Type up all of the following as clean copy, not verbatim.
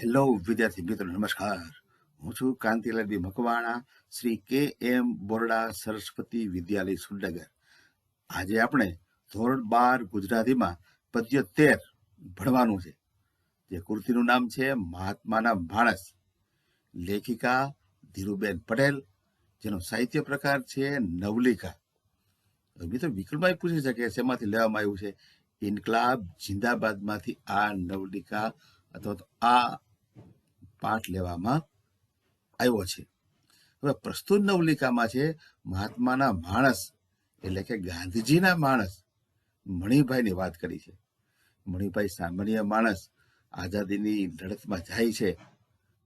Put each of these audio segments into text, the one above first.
Hello વિદ્યાર્થી મિત્રો, નમસ્કાર. હું છું કાંતિલાલ બી મકવાણા, શ્રી KM બોરડા સરસ્વતી વિદ્યાલય સુરનગર. આજે આપણે ધોરણ 12 ગુજરાતીમાં પદ્ય 13 ભણવાનું છે. જે કૃતિનું નામ છે મહાત્માના માણસ. લેખિકા ધીરુબેન પટેલ, જેનો સાહિત્ય પ્રકાર છે નવલિકા. મિત્રો, વિકલ્પમાં પૂછી શકે શેમાંથી લેવામાં આવ્યું છે. ઇન્કલાબ જિંદાબાદમાંથી આ નવલિકા અથવા તો આ પાઠ લેવામાં આવ્યો છે. હવે પ્રસ્તુત નવલિકામાં છે મહાત્માના માણસ, એટલે કે ગાંધીજીના માણસ મણિભાઈની વાત કરી છે. મણિભાઈ સામાન્ય માણસ આઝાદીની લડતમાં જાય છે,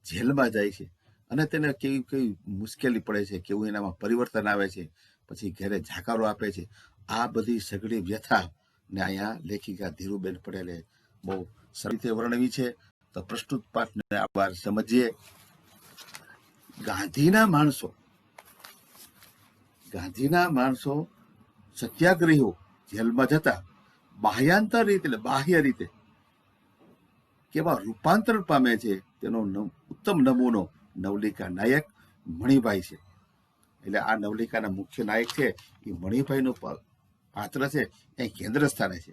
જેલમાં જાય છે, અને તેને કેવી કેવી મુશ્કેલી પડે છે, કેવું એનામાં પરિવર્તન આવે છે, પછી ઘરે જાકારો આપે છે. આ બધી સઘળી વ્યથા ને અહીંયા લેખિકા ધીરુબેન પટેલે બહુ સરસ રીતે વર્ણવી છે. તો પ્રસ્તુત પાઠને આભાર સમજીએ. ગાંધીના માણસો સત્યાગ્રહીઓ જેલમાં જતા બાહ્યાંતર રીતે, એટલે બાહ્ય રીતે કેવા રૂપાંતર પામે છે, તેનો ઉત્તમ નમૂનો નવલિકા નાયક મણિભાઈ છે. એટલે આ નવલિકાના મુખ્ય નાયક છે એ મણિભાઈનું પાત્ર છે, એ કેન્દ્ર સ્થાને છે.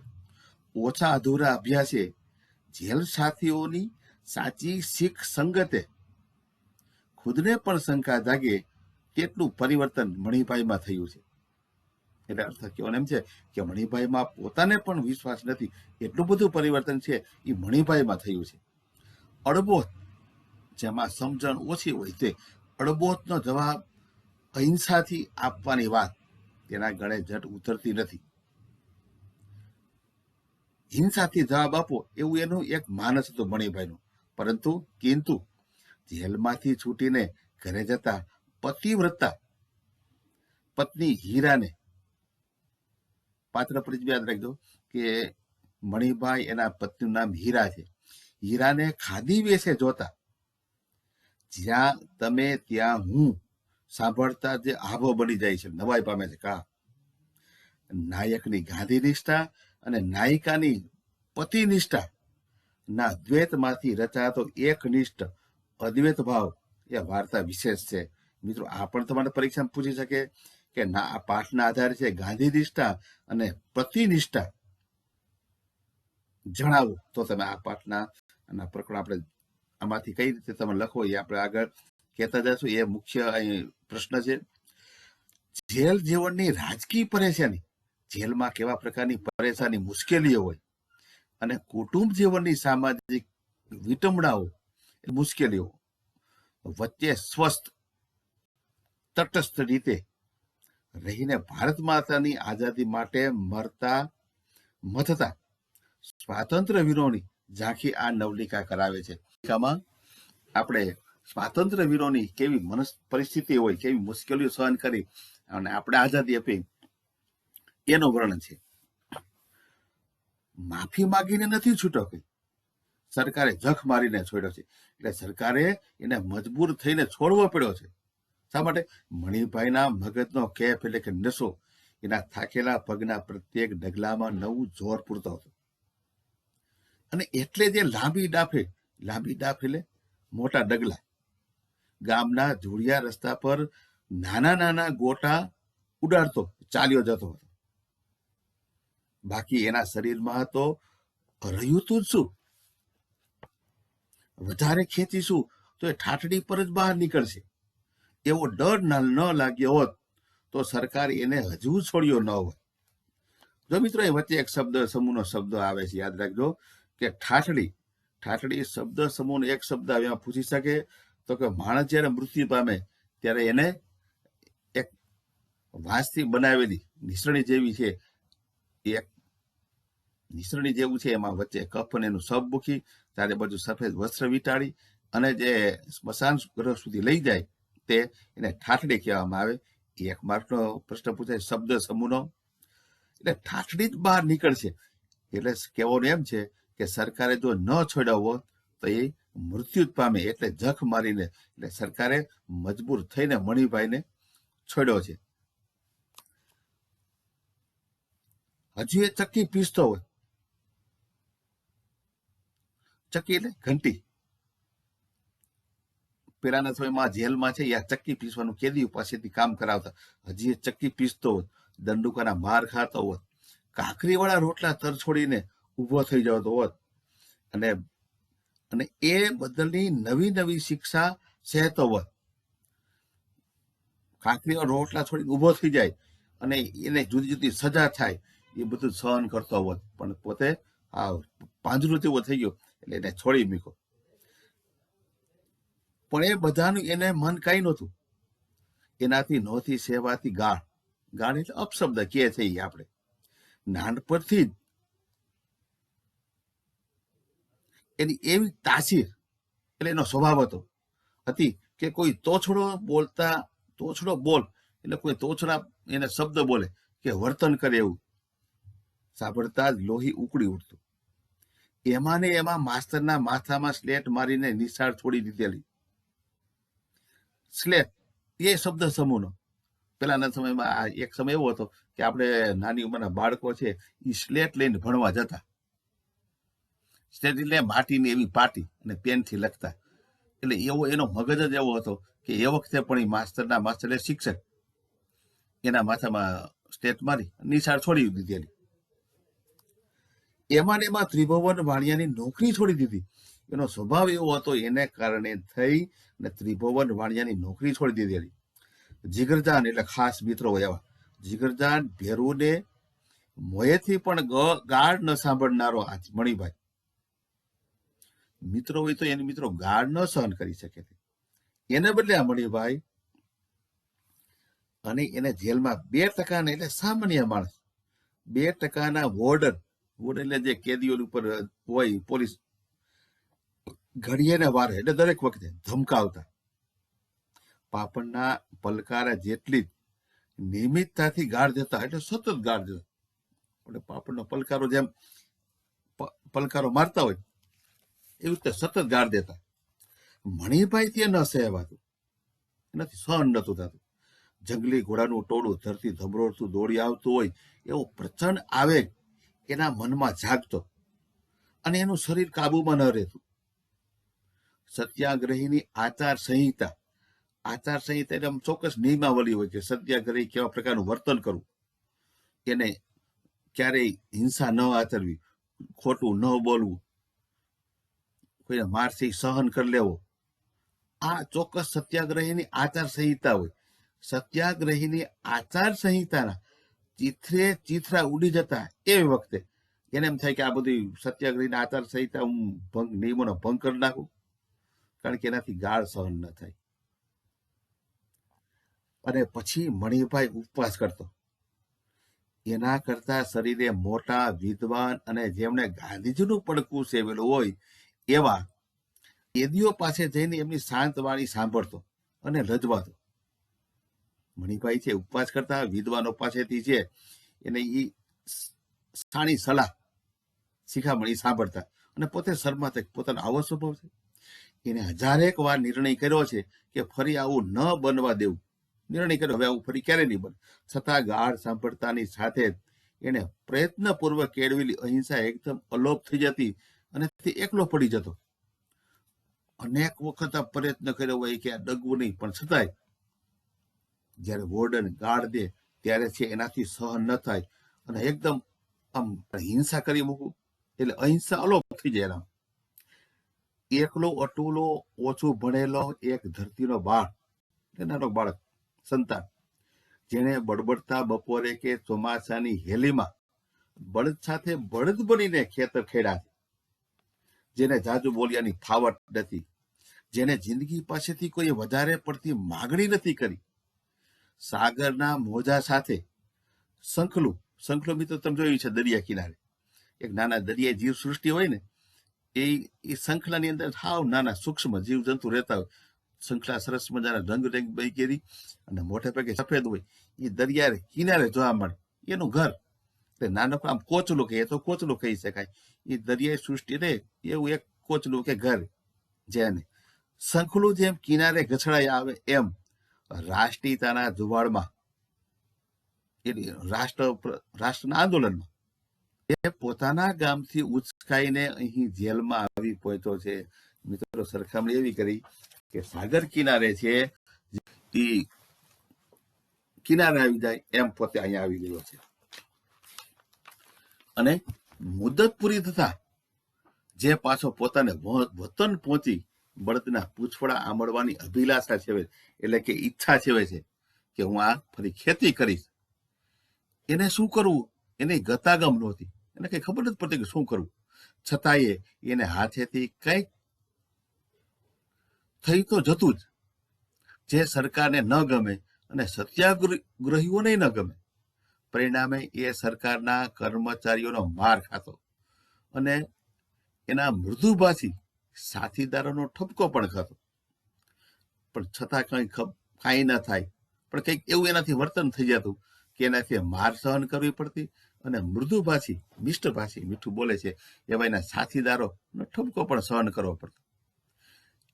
ઓછા અધૂરા અભ્યાસે જેલ સાથીઓની સાચી શીખ સંગતે ખુદને પણ શંકા જાગે તેટલું પરિવર્તન મણિભાઈમાં થયું છે. એટલે અર્થ કહેવાનો એમ છે કે મણિભાઈમાં પોતાને પણ વિશ્વાસ નથી, એટલું બધું પરિવર્તન છે એ મણિભાઈમાં થયું છે. અડબોધ, જેમાં સમજણ ઓછી હોય તે અડબોધનો જવાબ અહિંસાથી આપવાની વાત તેના ગળે જટ ઉતરતી નથી. હિંસાથી જવાબ આપો એવું એનું એક માનસ હતું મણિભાઈનું. કિંતુ જેલમાંથી છૂટીને ઘરે જતા પતિવ્રતા પત્ની હીરાને, પાત્ર પરિચય યાદ રાખજો કે મણિભાઈ એના પત્નીનું નામ હીરા છે. હીરાને ખાદી વેશે જોતા જ્યાં તમે ત્યાં હું સાંભળતા જે આભો બની જાય છે, નવાઈ પામે છે. કા નાયકની ગાંધી નિષ્ઠા અને નાયિકાની પતિ નિષ્ઠા ના દ્વૈતમાંથી રચાતો એકનિષ્ઠ અદ્વૈત ભાવ એ વાર્તા વિશેષ છે. મિત્રો, આ પણ તમારે પરીક્ષામાં પૂછી શકે કે આ પાઠના આધારે છે ગાંધી નિષ્ઠા અને પતિ નિષ્ઠા જણાવો. તો તમે આ પાઠના પ્રકરણ આપણે આમાંથી કઈ રીતે તમે લખો એ આપણે આગળ કહેતા જશું. એ મુખ્ય પ્રશ્ન છે. જેલ જીવનની રાજકીય પરેશાની, જેલમાં કેવા પ્રકારની પરેશાની મુશ્કેલીઓ હોય, અને કુટુંબ જીવનની સામાજિક વિટંબણાઓ, મુશ્કેલીઓ વચ્ચે સ્વસ્થ તટસ્થ રીતે રહીને ભારત માતાની આઝાદી માટે મથતા સ્વાતંત્ર્ય વીરોની ઝાંખી આ નવલિકા કરાવે છે. આપણે સ્વાતંત્ર્ય વીરોની કેવી પરિસ્થિતિ હોય, કેવી મુશ્કેલીઓ સહન કરી અને આપણે આઝાદી આપી, એનું વર્ણન છે. માફી માગીને નથી છૂટો, સરકારે જખ મારીને છોડ્યો છે. એટલે સરકારે એને મજબૂર થઈને છોડવો પડ્યો છે. શા માટે? મણિભાઈના મગજનો કેફ, એટલે કે નશો, એના થાકેલા પગના પ્રત્યેક ડગલામાં નવું જોર પૂરતો હતો. અને એટલે જે લાંબી ડાફ એટલે મોટા ડગલા, ગામના ધૂળિયા રસ્તા પર નાના નાના ગોટા ઉડાડતો ચાલ્યો જતો હતો. બાકી એના શરીરમાં તો રહ્યું તું જ શું, વધારે ખેંચીશું તો એ ઠાઠડી પર જ બહાર નીકળશે. એવો ડર ન લાગ્યો હોત તો સરકાર એને હજુ છોડ્યો ન હોત. જો મિત્રો, એ વચ્ચે એક સમૂહનો શબ્દ આવે છે, યાદ રાખજો કે ઠાઠડી શબ્દ સમૂહનો એક શબ્દ એમાં પૂછી શકે તો કે માણસ જયારે મૃત્યુ પામે ત્યારે એને એક વાંસથી બનાવેલી નિસરણી જેવી છે, એક નિસરણી જેવું છે, એમાં વચ્ચે કફ અને એનું સબ મૂકી ચારે બાજુ સફેદ વસ્ત્ર વીંટાળી અને જે સ્મશાન ગ્રહ સુધી લઈ જાય તે એને ઠાઠડી કહેવામાં આવે. એક માર્કનો પ્રશ્ન પૂછાય શબ્દ સમૂહનો, એટલે ઠાઠડી જ બહાર નીકળશે. એટલે કહેવાનું એમ છે કે સરકારે જો ન છોડ્યો હોત તો એ મૃત્યુ જ પામે. એટલે જખ મારીને, એટલે સરકારે મજબૂર થઈને મણિભાઈને છોડ્યો છે. હજુ એ ચક્કી પીસતો હોય, ચક્કી એટલે ઘંટી, પેલાના સમયમાં જેલમાં છે આ ચક્કી પીસવાનું કેદીઓ પાસેથી કામ કરાવતા. હજી એ ચક્કી પીસતો હોત, દંડુકાના માર ખાતો હોત, કાકરીવાળા રોટલા તર છોડીને ઊભો થઈ જતો હોત, અને અને એ બદલની નવી નવી શિક્ષા સહેતો હોત. કાકરીવાળા રોટલા છોડીને ઊભો થઈ જાય અને એને જુદી જુદી સજા થાય, એ બધું સહન કરતો હોત, પણ પોતે આ પાંજરું જેવો થઈ ગયો એટલે એને છોડી મૂક્યો. પણ એ બધાનું એને મન કઈ નહોતું. એનાથી નહોતી સેવાથી ગાળ. ગાળ એટલે અપશબ્દ કે છે આપણે નાનપણથી જ એની એવી તાસીર એટલે એનો સ્વભાવ હતી કે કોઈ તોછડો બોલ એટલે કોઈ તોછડા એને શબ્દ બોલે કે વર્તન કરે એવું સાંભળતા જ લોહી ઉકળી ઉઠતું. એમાં ને એમાં માસ્તરના માથામાં સ્લેટ મારીને નિશાળ છોડી દીધેલી. સ્લેટ એ શબ્દ સમૂહનો પેલાના સમયમાં એક સમય એવો હતો કે આપણે નાની ઉંમરના બાળકો છે એ સ્લેટ લઈને ભણવા જતા. સ્લેટ એટલે માટીની એવી પાટી અને પેનથી લખતા. એટલે એવો એનો મગજ જ એવો હતો કે એ વખતે પણ એ માસ્ટર શિક્ષક એના માથામાં સ્લેટ મારી નિશાળ છોડી દીધેલી. એમાં ને એમાં ત્રિભુવન વાણિયાની નોકરી છોડી દીધી. એનો સ્વભાવ એવો હતો, એને કારણે થઈ અને ત્રિભુવન વાણિયાની નોકરી છોડી દીધેલી. જીગરજાન એટલે ખાસ મિત્રો હોય એવા જીગરજાન ભેરુને મોએથી પણ ગાળ ન સાંભળનારો આ મણિભાઈ. મિત્રો હોય તો એને મિત્રો ગાળ ન સહન કરી શકે. એને બદલે આ મણિભાઈ અને એને જેલમાં 2% એટલે સામાન્ય માણસ 2% વોર્ડન એટલે જે કેદીઓ ઉપર હોય પોલીસ ઘડીએ ને વારે એટલે દરેક વખતે ધમકાવતા. પાપણના પલકારા જેટલી જ નિયમિતતાથી ગાળ દેતા, એટલે સતત ગાળ દેતા. એટલે પાપણનો પલકારો જેમ પલકારો મારતા હોય એવી રીતે સતત ગાળ દેતા. મણિભાઈ ત્યાં ન સહેવાતું, એનાથી સહન નતું થતું. જંગલી ઘોડાનું ટોળું ધરતી ધબરોડતું દોડી આવતું હોય એવો પ્રચંડ આવેગ એના મનમાં જાગતો અને એનું શરીર કાબુમાં ન રહેતું. સત્યાગ્રહીની આચાર સંહિતા એટલે ચોક્કસ નિયમાવલી હોય કે સત્યાગ્રહી કેવા પ્રકારનું વર્તન કરવું, એને ક્યારેય હિંસા ન આચરવી, ખોટું ન બોલવું, કોઈને મારથી સહન કરી લેવો. આ ચોક્કસ સત્યાગ્રહીની આચાર સંહિતા હોય. સત્યાગ્રહીની આચાર સંહિતાના ચીથરા ઉડી જતા એ વખતે એને એમ થાય કે આ બધી સત્યાગ્રહીની આચાર સંહિતા હું નિયમોનો ભંગ કરી નાખું, કારણ કે એનાથી ગાળ સહન ન થાય. અને પછી મણિભાઈ ઉપવાસ કરતો. એના કરતા શરીરે મોટા વિદ્વાન અને જેમણે ગાંધીજીનું પડકું સેવેલું હોય એવા કેદીઓ પાસે જઈને એમની શાંત વાણી સાંભળતો અને લજવાતો. મણિભાઈ છે ઉપવાસ કરતા વિદ્વાનો પાસેથી છે એને એ સાણી સલાહ શિખામણી સાંભળતા અને પોતે શરમાતા. પોતાનો આવો સ્વભાવ છે. એને 1000 વાર નિર્ણય કર્યો છે કે ફરી આવું ન બનવા દેવું. નિર્ણય કર્યો હવે આવું ફરી ક્યારે નહીં બને. છતાં ગાળ સાંભળતાની સાથે જ એને પ્રયત્નપૂર્વક કેળવેલી અહિંસા એકદમ અલોપ થઈ જતી અને તે એકલો પડી જતો. અનેક વખત આ પ્રયત્ન કર્યો હોય કે આ ડગવું નહીં, પણ છતાંય જયારે વોર્ડન ગાળ દે ત્યારે છે એનાથી સહન ન થાય અને એકદમ આમ હિંસા કરી મૂકવું એટલે અહિંસા અલોપ થઈ જાય. એના એકલો અટુલો ઓછું ભણેલો એક ધરતીનો નાનો બાળક સંતાન, જેને બળબડતા બપોરે કે ચોમાસાની હેલીમાં બળદ સાથે બળદ બનીને ખેતર ખેડા, જેને જાજુ બોલિયાની ફાવટ નથી, જેને જિંદગી પાસેથી કોઈ વધારે પડતી માગણી નથી કરી. સાગરના મોજા સાથે શંખલું મિત્રો તમે જોયું છે દરિયા કિનારે એક નાના દરિયાઈ જીવ સૃષ્ટિ હોય ને એ શંખલાની અંદર હાવ નાના સૂક્ષ્મ જીવ જંતુ રહેતા હોય. શંખલા સરસ મજાના રંગ બૈકેરી અને મોટે ભાગે સફેદ હોય. એ દરિયા કિનારે જોવા મળે. એનું ઘર એટલે નાનકડું આમ કોચલું કે એ તો કોચલું કહી શકાય. એ દરિયાઈ સૃષ્ટિ રે એવું એક કોચલું કે ઘર, જેને શંખલું જેમ કિનારે ગછડાઈ આવે એમ રાષ્ટ્રીયતાના જુવાળમાં રાષ્ટ્રના આંદોલનમાં એ પોતાના ગામથી ઉચકાઈને અહીં જેલમાં આવી પહોંચ્યો છે. મિત્રો સરખામણી એવી કરી કે સાગર કિનારે છે એ કિનારે આવી જાય એમ પોતે અહીંયા આવી ગયો છે. અને મુદત પૂરી થતા જે પાછો પોતાને વતન પહોંચી બળદના પૂંછડા આંબળવાની અભિલાષા છે, એટલે કે ઈચ્છા છે કે હું આ ફરી ખેતી કરીશ, એને શું કરવું એને ગતાગમ નહોતી, એને કઈ ખબર નથી પડતી કે શું કરવું. છતાંય એને હાથેથી કઈક થઈ તો જતું જ, જે સરકારને ન ગમે અને સત્યાગ્રહીઓને ન ગમે. પરિણામે એ સરકારના કર્મચારીઓનો માર ખાતો અને એના મૃદુભાષી સાથીદારોનો ઠપકો પણ ખાતો. પણ છતાં કાંઈ ન થાય, પણ કંઈક એવું એનાથી વર્તન થઈ જતું કે એનાથી માર સહન કરવી પડતી અને મૃદુભાષી મિષ્ટભાષી મીઠું બોલે છે એવા એના સાથીદારોનો ઠપકો પણ સહન કરવો પડતો.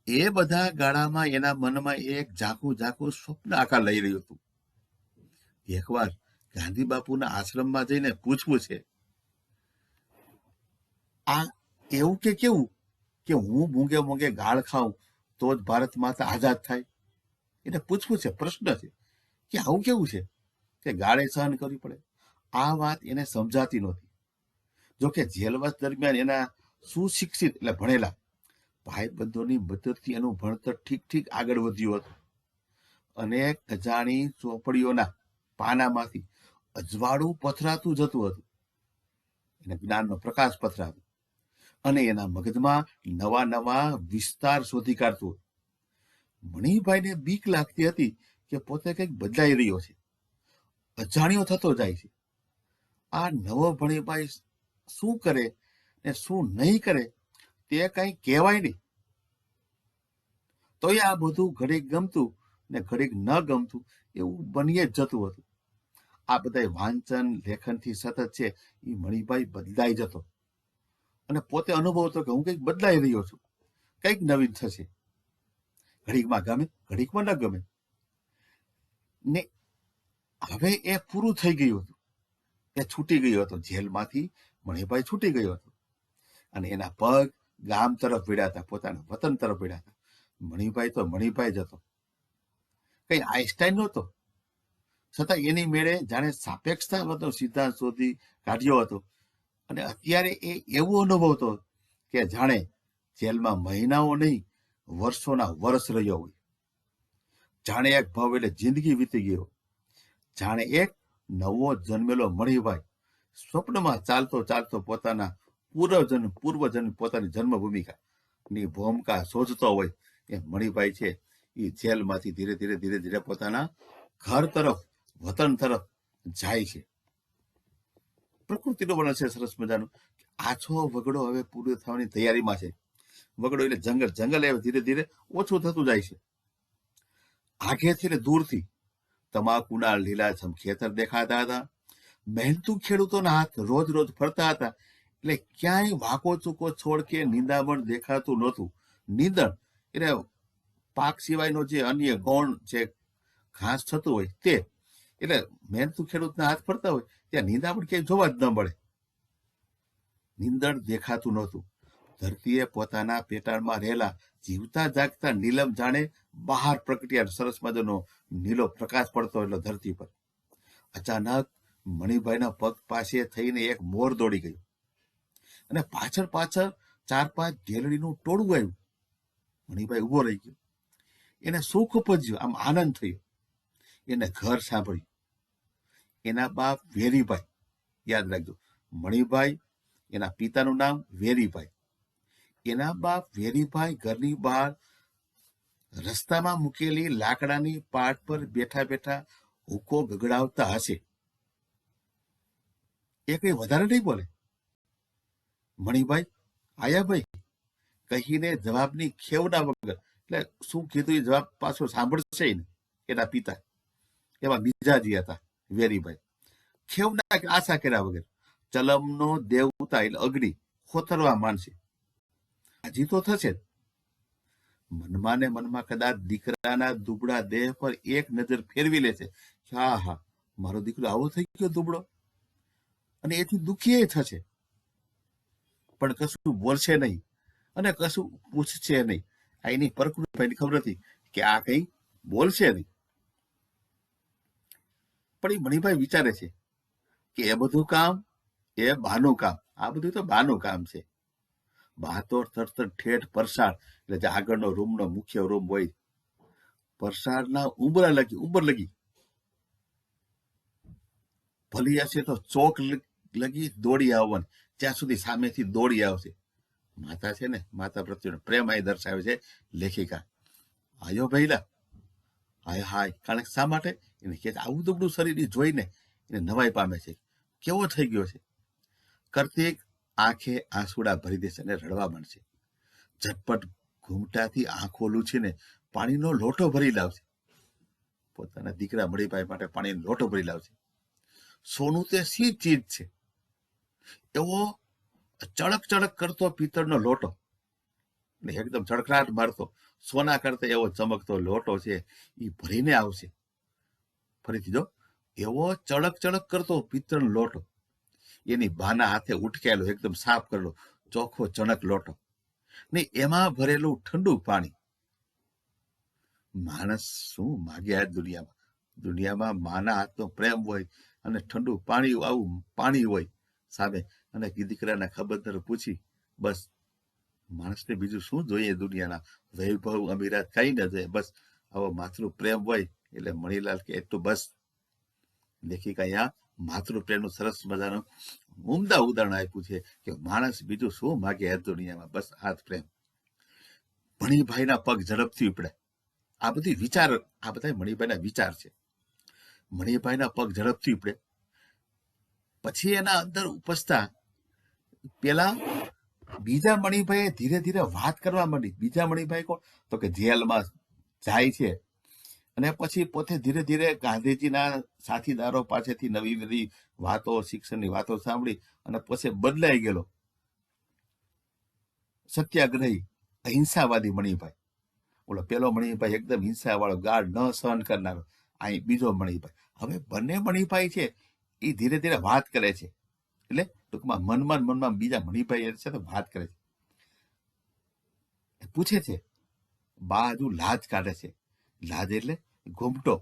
એ બધા ગાળામાં એના મનમાં એક ઝાંખું સ્વપ્ન આકાર લઈ રહ્યું હતું. એકવાર ગાંધી બાપુના આશ્રમમાં જઈને પૂછવું છે, આ એવું કે કેવું કે હું મૂંગે ગાળ ખાઉં તો જ ભારત માતા આઝાદ થાય? એને પૂછવું છે, પ્રશ્ન છે કે આવું કેવું છે કે ગાળે સહન કરવી પડે? આ વાત એને સમજાતી નહોતી. જોકે જેલવાસ દરમિયાન એના સુશિક્ષિત એટલે ભણેલા ભાઈબંધોની મદદથી એનું ભણતર ઠીક આગળ વધ્યું હતું. અનેક અજાણી ચોપડીઓના પાનામાંથી અજવાળું પથરાતું જતું હતું. એને જ્ઞાનનો પ્રકાશ પથરાતો અને એના મગજમાં નવા વિસ્તાર શોધી કાઢતું. મણિભાઈને બીક લાગતી હતી કે પોતે કંઈક બદલાઈ રહ્યો છે, અજાણ્યો થતો જાય છે. આ નવો મણિભાઈ શું કરે ને શું નહીં કરે તે કઈ કહેવાય નહીં. તો આ બધું ઘડીક ગમતું ને ઘડીક ન ગમતું એવું બનીએ જ જતું હતું. આ બધા વાંચન લેખનથી સતત છે એ મણિભાઈ બદલાઈ જતો અને પોતે અનુભવતો કે હું કંઈક બદલાઈ રહ્યો છું, કંઈક નવીન થશે. ઘડીકમાં ગમે, ઘડીકમાં ન ગમે. ને હવે એ પૂરું થઈ ગયું હતું, એ છૂટી ગયો હતો. જેલમાંથી મણિભાઈ છૂટી ગયો હતો અને એના પગ ગામ તરફ ભીડાતા, પોતાના વતન તરફ ભીડાતા. મણિભાઈ તો મણિભાઈ જ હતો, કઈ આઈન્સ્ટાઈન નહોતો. છતાં એની મેળે જાણે સાપેક્ષતાવાદનો સિદ્ધાંત શોધી કાઢ્યો હતો. અને અત્યારે એ એવું અનુભવતો કે જાણે જેલમાં મહિનાઓ નહીં વર્ષોના વર્ષ રહ્યો હોય. જાણે એક ભાવ એટલે જિંદગી વીતી ગયો. જાણે એક નવો જન્મેલો મણિભાઈ સ્વપ્નમાં ચાલતો પોતાના પૂર્વજન્મ પોતાની જન્મભૂમિકાની ભૂમિકા શોધતો હોય. એ મણિભાઈ છે એ જેલમાંથી ધીરે ધીરે પોતાના ઘર તરફ, વતન તરફ જાય છે. પ્રકૃતિનું વર્ણન છે સરસ મજાનું. આછો વગડો હવે પૂરો થવાની તૈયારીમાં છે. વગડો એટલે જંગલ એ ધીરે ઓછું થતું જાય છે. આગેથી ને દૂરથી તમાકુના લીલાછમ ખેતર દેખાતા હતા. મહેનતુ ખેડૂતોના હાથ રોજ ફરતા હતા. એટલે ક્યાંય વાકો ચૂકો છોડ કે નિંદામણ દેખાતું નહોતું. નીંદણ એટલે પાક સિવાયનો જે અન્ય ગૌણ જે ઘાસ થતું હોય તે, એટલે મહેનતુ ખેડૂતના હાથ ફરતા હોય ત્યાં નિંદામણ ક્યાંય જોવા જ ન મળે. નીંદણ દેખાતું નહોતું. ધરતીએ પોતાના પેટાળમાં રહેલા જીવતા જાગતા નીલમ જાણે બહાર પ્રગટ્યા. સરસ મજાનો નીલો પ્રકાશ પડતો એટલે ધરતી પર. અચાનક મણિભાઈના પગ પાસે થઈને એક મોર દોડી ગયું અને પાછળ 4-5 ઢેલડીનું ટોળું આવ્યું. મણિભાઈ ઉભો રહી ગયો. એને સુખ ઉપજ્યું, આમ આનંદ થયો. એને ઘર સાંભળ્યું. એના બાપ વેરીભાઈ, યાદ રાખજો, મણિભાઈ એના પિતાનું નામ વેરીભાઈ. એના બાપ વેરીભાઈ ઘરની બહાર રસ્તામાં મૂકેલી લાકડાની પાટ પર બેઠા હુક્કો ગગડાવતા હશે. એ કઈ વધારે નહીં બોલે. મણિભાઈ આયા ભાઈ કહીને જવાબની ખેવના વગર, એટલે શું કીધું એ જવાબ પાછો સાંભળશે ને એના પિતા. એવા બીજાજી હતા વેરીભાઈ. ખેવના આશા કર્યા વગર ચલમનો દેવતા એટલે અગ્નિ ખોતરવા માંડશે. હજી તો થશે જ. મનમાં ને મનમાં કદાચ દીકરાના દુબળા દેહ પર એક નજર ફેરવી લેશે. હા, મારો દીકરો આવો થઈ ગયો દુબળો, અને એથી દુખી થશે. પણ કશું બોલશે નહીં અને કશું પૂછશે નહીં. આ એની પ્રકૃતિને ખબર હતી કે આ કઈ બોલશે નહીં. પણ એ મણિભાઈ વિચારે છે કે એ બધું કામ એ બાનું કામ, આ બધું તો બાનું કામ છે. બા તો તરત ઠેઠ પરસાળ, એટલે જે આગળનો રૂમનો મુખ્ય રૂમ હોય, પરસાળના ઉંબર લગી ભલી હશે તો ચોક લગી દોડી આવવાની, ત્યાં સુધી સામેથી દોડી આવશે. માતા છે ને, માતા પ્રત્યેનો પ્રેમ અહીં દર્શાવે છે લેખિકા. આયો ભઈલા, હાય હાય. કારણ કે શા માટે? એને કે આવું દુબળું શરીર જોઈને એને નવાઈ પામે છે, કેવો થઈ ગયો છે. કાર્તિક આંખે આંસુડા ભરી દેશે અને રડવા માંડશે. ઝટપટ ઘૂમટાથી આંખો લૂછીને પાણીનો લોટો ભરી લાવશે. પોતાના દીકરા મણિભાઈ માટે પાણીનો લોટો ભરી લાવશે. સોનું તે સી ચીજ છે, એવો ચળક ચળક કરતો પિત્તળનો લોટો, ને એકદમ ચળકરાટ મારતો સોના કરતા એવો ચમકતો લોટો છે, એ ભરીને આવશે. ફરીથી જો, એવો ચળક ચળક કરતો પિત્તળનો લોટો, એની બાના હાથે ઉટકેલો એકદમ સાફ કરેલો ચોખ્ખો ચણક લોટો, ને એમાં ભરેલું ઠંડુ પાણી. માણસ શું માગે આ દુનિયામાં? દુનિયામાં માના હાથનો પ્રેમ હોય અને ઠંડુ પાણી, આવું પાણી હોય સામે, અને દીકરાના ખબરદાર પૂછી, બસ માણસને બીજું શું જોઈએ? દુનિયાના વૈભવ અમીરાત કઈ ન જોઈએ, બસ આવો માતૃ પ્રેમ હોય એટલે મણીલાલ કે એટલું બસ. લેખિકા અહીંયા માતૃ પ્રેમનું સરસ મજાનું ઉમદા ઉદાહરણ આપ્યું છે કે માણસ બીજું શું માગે આ દુનિયામાં, બસ આ જ પ્રેમ. મણિભાઈના પગ ઝડપથી ઉપડે. આ બધી વિચાર, આ બધા મણિભાઈના વિચાર છે. મણિભાઈના પગ ઝડપથી ઉપડે. પછી એના અંદર ઉપસતા પેલા બીજા મણિભાઈએ ધીરે ધીરે વાત કરવા માંડી. બીજા મણિભાઈ કોણ? તો કે જેલમાં જાય છે અને પછી પોતે ધીરે ધીરે ગાંધીજીના સાથીદારો પાસેથી નવી નવી વાતો, શિક્ષણની વાતો સાંભળી અને પછી બદલાઈ ગયેલો સત્યાગ્રહી, અહિંસાવાદી મણિભાઈ. ઓલો પેલો મણિભાઈ એકદમ હિંસા વાળો, ગાઢ ન સહન કરનારો. અહીં બીજો મણિભાઈ. હવે બંને મણિભાઈ છે એ ધીરે ધીરે વાત કરે છે, એટલે ટૂંકમાં મનમાં બીજા મણિભાઈ સાથે વાત કરે છે. પૂછે છે, બા હજુ લાજ કાઢે છે. લાજ એટલે ઘૂમટો.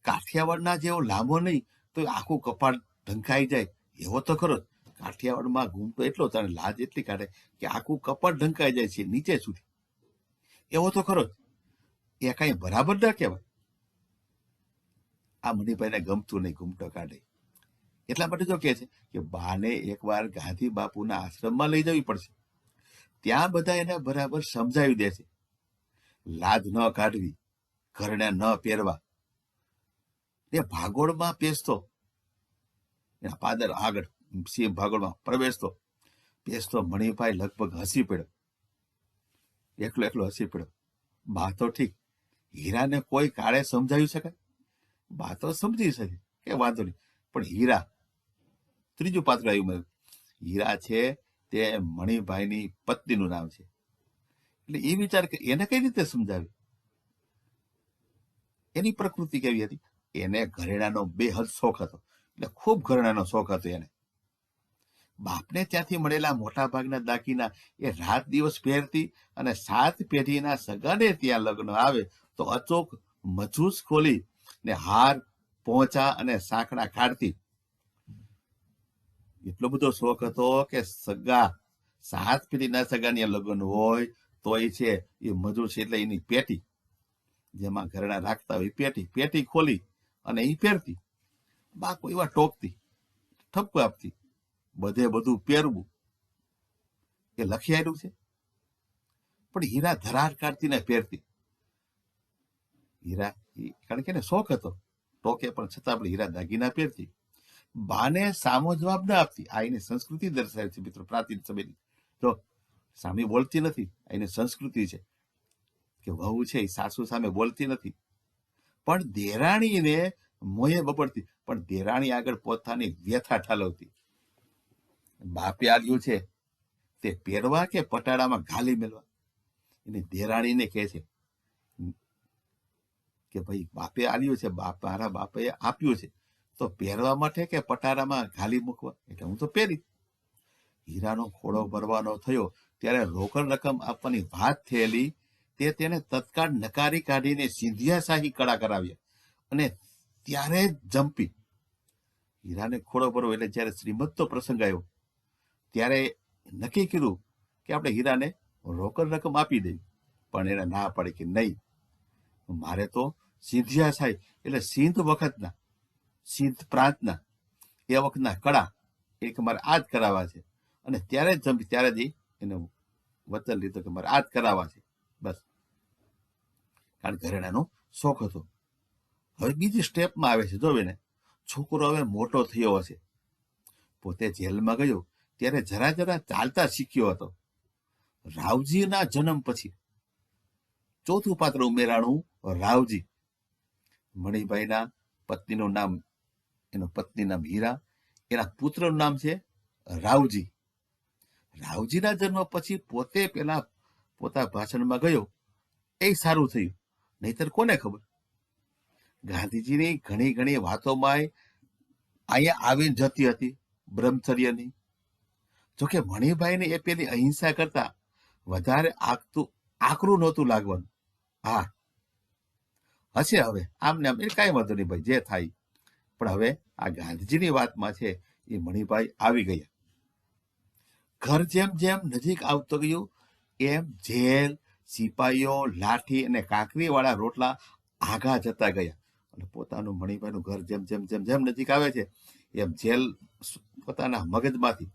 કાઠિયાવાડના જેવો લાંબો નહીં તો આખું કપાળ ઢંકાઈ જાય એવો તો ખરો. કાઠિયાવાડમાં ઘૂમટો એટલો જ, અને લાજ એટલી કાઢે કે આખું કપાળ ઢંકાઈ જાય છે નીચે સુધી, એવો તો ખરો. એ કઈ બરાબર ના કહેવાય. આ મણિભાઈને ગમતું નહીં ઘૂમટો કાઢે. એટલા માટે જો કહે છે કે બાને એકવાર ગાંધી બાપુના આશ્રમમાં લઈ જવી પડશે. ત્યાં બધા એને બરાબર સમજાવી દે છે. લાજ ન કાઢવી, ઘરણા ન પહેરવા. એ ભાગોળમાં પેસતો, એના પાદર આગળ સિંહ ભાગોળમાં પેસતો મણિભાઈ લગભગ હસી પડ્યો. એકલો હસી પડ્યો. બા તો ઠીક, હીરાને કોઈ કાળે સમજાવી શકાય? બા તો સમજી શકે કે વાંધો નહીં, પણ હીરા, ત્રીજું પાત્ર આવ્યું. હીરા છે તે મણિભાઈની પત્નીનું નામ છે. એટલે એ વિચાર કે એને કઈ રીતે સમજાવી? એની પ્રકૃતિ કેવી હતી? એને ઘરેણાનો બેહદ શોખ હતો, એટલે ખૂબ ઘરેણાનો શોખ હતો એને. બાપને ત્યાંથી મળેલા મોટા ભાગના દાગીના એ રાત દિવસ પહેરતી, અને 7 પેઢીના સગાને ત્યાં લગ્ન આવે તો અચોક મજૂસ ખોલી ને હાર, પોંચા અને સાંકડા કાઢતી. એટલો બધો શોખ હતો કે સગા 7 પેઢીના સગાની લગ્ન હોય તો એ છે એ મજૂસ એટલે એની પેટી, જેમાં ઘરેણા રાખતા હોય પેટી ખોલી અને એ પહેરતી. બા કોઈ વાર ટોકતી, ઠપકો આપતી, બધે બધું પહેરવું એ લખી આવ્યું છે. પણ હીરા ધરાર કાઢતી ને પહેરતી. હીરા, કારણ કે એને શોખ હતો, ટોકે પણ છતાં આપણે હીરા દાગીના પહેરતી. બાને સામો જવાબ ના આપતી. આ એની સંસ્કૃતિ દર્શાવે છે મિત્રો, પ્રાચીન સમયની. જો સામે બોલતી નથી, આ એની સંસ્કૃતિ છે કે વહુ છે એ સાસુ સામે બોલતી નથી. પણ દેરાણીને મોયે બપડતી, પણ દેરાણી આગળ પોતાની વ્યથા ઠાલવતી. બાપે આલ્યું છે તે પહેરવા કે પટાડામાં ઘાલી મેળવા? એની દેરાણીને કહે છે કે ભાઈ બાપે આલ્યું છે, મારા બાપે આપ્યું છે, તો પહેરવા માટે કે પટારામાં ઘાલી મૂકવા? એટલે હું તો પહેરી. હીરાનો ખોળો ભરવાનો થયો ત્યારે રોકડ રકમ આપવાની વાત થયેલી તે તેને તત્કાળ નકારી કાઢીને સિંધિયાશાહી કળા કરાવ્યા અને ત્યારે જંપી. હીરાને ખોળો ભરવો એટલે જ્યારે શ્રીમંતનો પ્રસંગ આવ્યો ત્યારે નક્કી કર્યું કે આપણે હીરાને રોકડ રકમ આપી દઈએ, પણ એને ના પાડી કે નહીં, મારે તો સિંધિયાશાહી એટલે સિંધ વખતના, સિંધ પ્રાંતના એ વખતના કળા એક મારે આ જ કરાવવા છે. અને ત્યારે જ જંપી, ત્યારે જ એને વચન લીધું કે મારે આ જ કરાવવા છે, બસ. કારણ કે ઘરેણાનો શોખ હતો. હવે બીજી સ્ટેપમાં આવે છે, જોવે છોકરો હવે મોટો થયો હશે, પોતે જેલમાં ગયો ત્યારે જરા જરા ચાલતા શીખ્યો હતો. રાવજીના જન્મ પછી ચોથું પાત્ર ઉમેરાણું રાવજી. મણિભાઈના પત્નીનું નામ, એનો પત્ની નામ હીરા, એના પુત્રનું નામ છે રાવજી. રાવજીના જન્મ પછી પોતે પેલા પોતા ભાષણમાં ગયો એ સારું થયું, નહીતર કોને ખબર. ગાંધીજીની ઘણી ઘણી વાતોમાં અહીંયા આવીને જતી હતી બ્રહ્મચર્યની. જોકે મણિભાઈને એ પેલી અહિંસા કરતા વધારે આકરું નહોતું લાગવાનું. હા, હશે હવે આમને આમ, એ કાંઈ વાંધો નહીં ભાઈ, જે થાય. પણ હવે આ ગાંધીજીની વાતમાં છે એ મણિભાઈ આવી ગયા. ઘર જેમ જેમ નજીક આવતો ગયું એમ જેલ, સિપાહીઓ, લાઠી અને કાંકરી વાળા રોટલા આગા જતા ગયા. અને પોતાનું મણિભાઈનું ઘર જેમ જેમ જેમ જેમ નજીક આવે છે એમ જેલ પોતાના મગજમાંથી,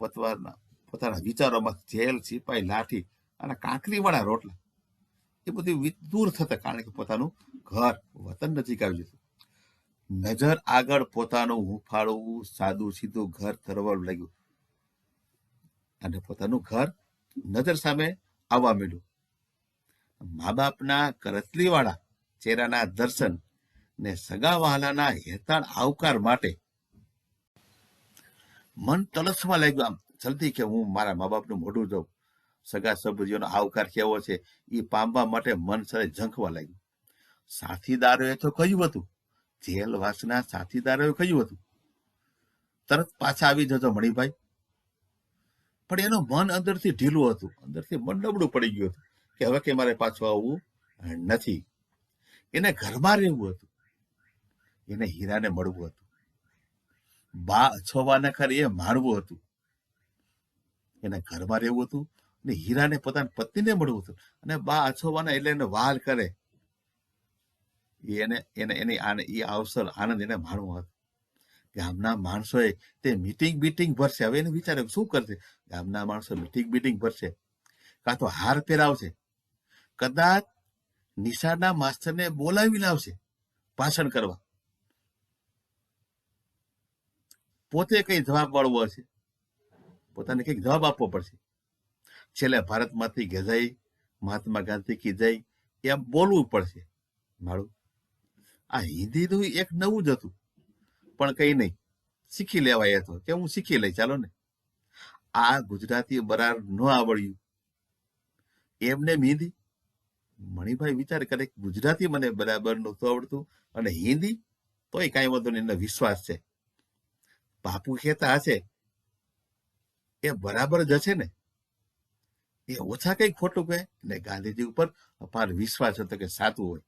પોતાના વિચારોમાંથી જેલ, સિપાહી, લાઠી અને કાંકરી વાળા રોટલા એ બધું દૂર થતા, કારણ કે પોતાનું ઘર, વતન નજીક આવી જતું. નજર આગળ પોતાનું હુંફાળું સાદું સીધું ઘર તરવર લાગ્યું અને પોતાનું ઘર નજર સામે આવવા માંડ્યું. મા બાપના કરતલી વાળા ચહેરાના દર્શન ને સગા વહાલાના હેતાળ આવકાર માટે મન તલસવા લાગ્યું. આમ જલ્દી કે હું મારા મા બાપનું મોઢું જોઉં, સગા સંબંધીઓનો આવકાર કેવો છે એ પામવા માટે મન સરે ઝંખવા લાગ્યું. સાથીદારોએ તો કહ્યું હતું, જેલવાસના સાથીદારોએ કહ્યું હતું, તરત પાછા આવી જજો મણિભાઈ. પણ એનું મન અંદરથી ઢીલું હતું, અંદરથી મન નબળું પડી ગયું હતું કે હવે કે મારે પાછું આવવું નથી. એને ઘરમાં રહેવું હતું, એને હીરાને મળવું હતું, બા અછવાના ખરી એ માણવું હતું. એને ઘરમાં રહેવું હતું અને હીરાને પોતાની પત્નીને મળવું હતું. અને બા અછવાના એટલે એને વાલ કરે, એ અવસર આનંદ એને માણવો હતો. ગામના માણસોએ તે મીટિંગ ભરશે. હવે એને વિચાર્યું શું કરશે. ગામના માણસો મીટિંગ ભરશે, કાં તો હાર પહેરાવશે, કદાચ નિશાળના માસ્ટરને બોલાવી લાવશે ભાષણ કરવા. પોતે કઈ જવાબ વાળવો હશે, પોતાને કઈક જવાબ આપવો પડશે. છેલ્લે ભારતમાંથી ગજાઈ, મહાત્મા ગાંધી કી જય એમ બોલવું પડશે. મારું આ હિન્દીનું એક નવું જ હતું, પણ કઈ નહીં, શીખી લેવાય હતો કે હું શીખી લઈ, ચાલો ને. આ ગુજરાતી બરાર ન આવડ્યું એમને હિન્દી. મણિભાઈ વિચાર કરે ગુજરાતી મને બરાબર નહોતું આવડતું અને હિન્દી તોય કાંઈ વાંધો નહીં, એનો વિશ્વાસ છે. બાપુ કહેતા હશે એ બરાબર જ હશે ને, એ ઓછા કઈ ખોટું કહે. ને ગાંધીજી ઉપર અપાર વિશ્વાસ હતો કે સાચું હોય.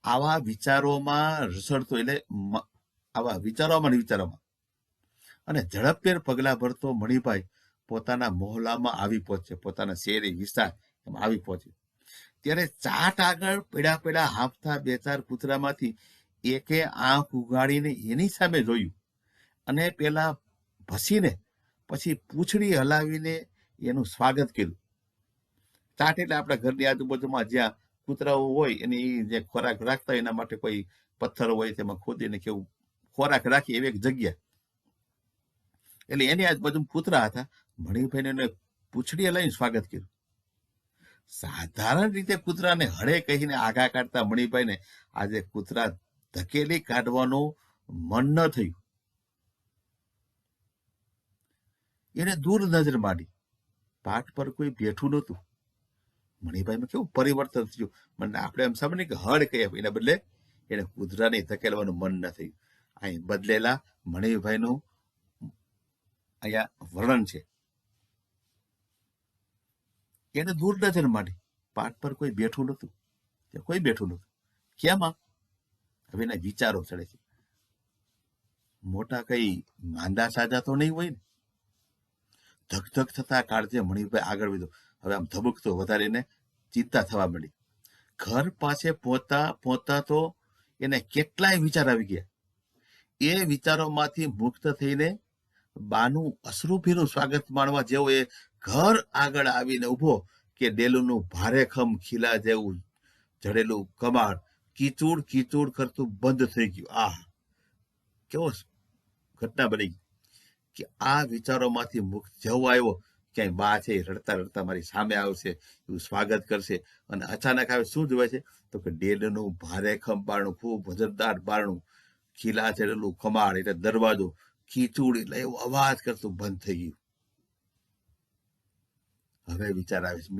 આવા વિચારોમાં રસડતો, એટલે આવા વિચારોમાં અને ઝડપભેર પગલા ભરતો મણિભાઈ પોતાના મોહલ્લામાં આવી પહોંચે, પોતાના શેરી વિસ્તાર એમાં આવી પહોંચે. ત્યારે ચાટ આગળ પેડા હાંફતા બે ચાર કૂતરામાંથી એકે આંખ ઉગાડીને એની સામે જોયું અને પેલા ભસીને પછી પૂંછડી હલાવીને એનું સ્વાગત કર્યું. ચાટ એટલે આપણા ઘરની આજુબાજુમાં જ્યાં કૂતરાઓ હોય એની જે ખોરાક રાખતા હોય એના માટે કોઈ પથ્થર હોય તેમાં ખોદીને કેવું ખોરાક રાખી એવી એક જગ્યા, એટલે એની આજુબાજુ કૂતરા હતા. મણિભાઈને એને પૂંછડી હલાવીને સ્વાગત કર્યું. સાધારણ રીતે કૂતરાને હળે કહીને આગા કાઢતા મણિભાઈને આજે કૂતરા ધકેલી કાઢવાનું મન ન થયું. એને દૂર નજર માંડી, પાઠ પર કોઈ બેઠું નહોતું. મણિભાઈમાં કેવું પરિવર્તન થયું. મને આપણે એમ સમજ કે હળ કહીએ, એના બદલે એને કૂતરાને ધકેલવાનું મન ન થયું. અહીં બદલેલા મણિભાઈનું અહીંયા વર્ણન છે. એને દૂર નજર માંડી, પાટ પર કોઈ બેઠું નતું, કોઈ બેઠું નતું. કેમ? હવે એના વિચારો ચડે છે. મોટા કઈ માંદા સાજા તો નહીં હોય ને. ધક ધક થતા કાળજે મણિભાઈ આગળ વધ્યો. હવે આમ ધબકતો વધારે એને ચિંતા થવા માંડી. ઘર પાસે પહોંચતા તો એને કેટલાય વિચાર આવી ગયા. એ વિચારોમાંથી મુક્ત થઈને બાનું અશ્રુભીનું સ્વાગત માણવા જેવો એ ઘર આગળ આવીને ઉભો કે ડેલુનું ભારેખમ ખીલા જેવું જડેલું કમાડ કીચુડ કીચુડ કરતું બંધ થઈ ગયું. આ કેવો ઘટના બની કે આ વિચારોમાંથી મુક્ત જેવો આવ્યો, ક્યાંય બા છે રડતા રડતા મારી સામે આવશે, એવું સ્વાગત કરશે, અને અચાનક આવે શું જોવે છે તો કે ડેલનું ભારેખમ બારણું, ખૂબ વજનદાર બારણું, ખીલા ચડેલું કમાડ એટલે દરવાજો, ખીચુડ એટલે એવો અવાજ કરતું બંધ થઈ ગયું. હવે વિચાર આવે છે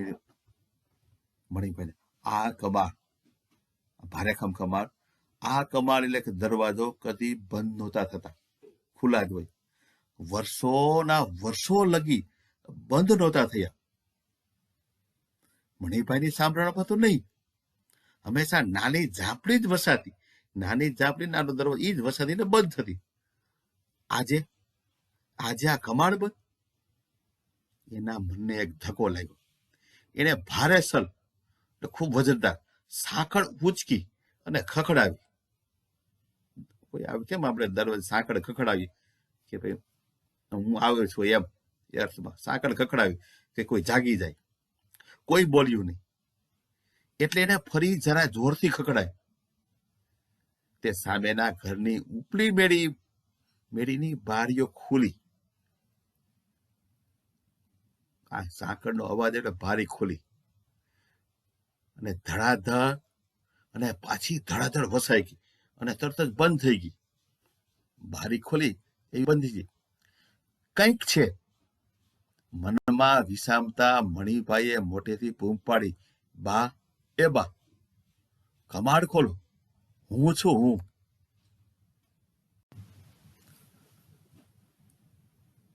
મણિભાઈને, આ કમાડ, ભારેખમ કમાડ, આ કમાડ એટલે કે દરવાજો કદી બંધ નહોતા થતા, ખુલ્લા જ હોય. વર્ષોના વર્ષો લગી બંધ નહોતા થયા. મણિભાઈની સાંભળવામાં તો નહીં, હંમેશા નાની ઝાંપડી જ વસાતી, નાની ઝાંપડી નાનો દરવાજો એ જ વસાતી ને બંધ થતી. આજે આ કમાડ બંધ. એના મનને એક ધક્કો લાગ્યો. એને ભારે સલ ખૂબ વજનદાર સાંકળ ઉચકી અને ખખડાવી. કોઈ આવે કેમ આપણે દરવાજે સાંકળ ખખડાવી કે ભાઈ હું આવ્યો છું એમ અર્થમાં સાંકળ ખખડાવી કે કોઈ જાગી જાય. કોઈ બોલ્યું નહીં એટલે એને ફરી જરા જોરથી ખખડાય. તે સામેના ઘરની ઉપલી મેળીની બારીઓ ખુલી. આ સાંકળનો અવાજ એટલે બારી ખોલી અને ધડાધડ અને પાછી ધડાધડ વસાઈ ગઈ અને તરત જ બંધ થઈ ગઈ. બારી ખોલી એ બંધ થઈ ગઈ. કંઈક છે મનમાં વિસામતા મણિભાઈએ મોટેથી બૂમ પાડી, બા, એ બા, કમાડ ખોલો, હું છું હું.